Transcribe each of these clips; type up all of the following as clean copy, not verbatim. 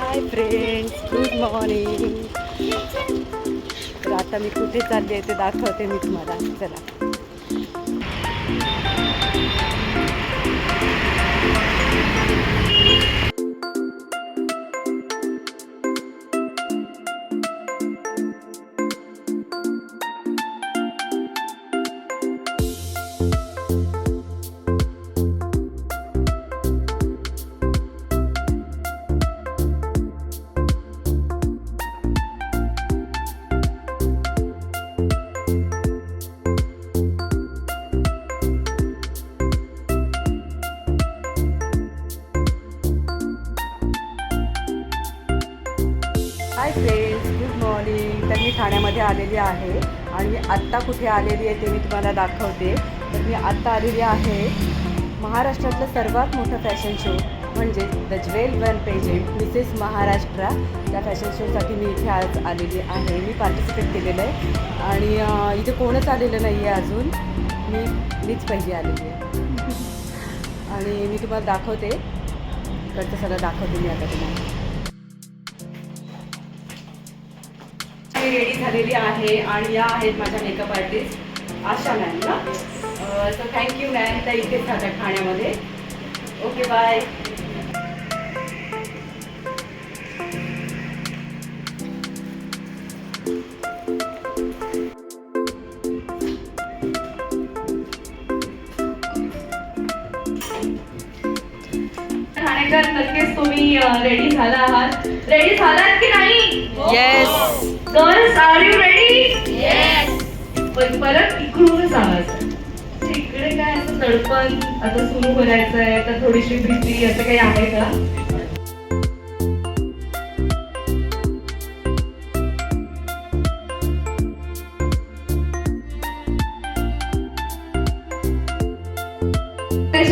Hi friends, good morning. तर आता मी कुठे चालले ते दाखवते मी तुम्हाला. चला. Hi friends, good morning. तर मी ठाण्यामध्ये आलेली आहे आणि मी आत्ता कुठे आलेली आहे ते मी तुम्हाला दाखवते. तर मी आत्ता आलेली आहे महाराष्ट्रातलं सर्वात मोठं फॅशन शो म्हणजे the jewel one pageant Mrs Maharashtra. त्या फॅशन शोसाठी मी इथे आज आलेली आहे. मी पार्टिसिपेट केलेलं आहे आणि इथे कोणच आलेलं नाही आहे अजून. मीच पहिली आलेली आहे आणि मी तुम्हाला दाखवते. इकडचं सगळं दाखवते मी आता तुम्हाला. मी रेडी झालेली आहे आणि या आहेत माझ्या मेकअप आर्टिस्ट आशा मॅम ना. So thank you ma'am. त्या इथेच राहतात ठाण्यामध्ये. Okay bye. ठाणेकर, नक्कीच तुम्ही रेडी झाला आहात. रेडी झालात की नाही? Yes. Girls, are you ready? Yes. पण परत इकडूनच आवाज. इकडे काय असं दडपण आता सुरू करायचं आहे तर थोडीशी भीती असं काही आहे का?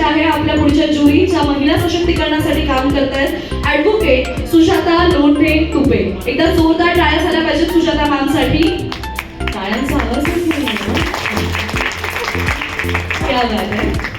आहे आपल्या पुढच्या जुरी ज्या महिला सशक्तीकरणासाठी काम करतायत, ऍडव्होकेट सुजाता लोंढे तुपे. एकदा जोरदार टाळ्या झाल्या पाहिजेत सुजाता मॅम साठी. टाळ्यांचा आवाज क्या बात आहे.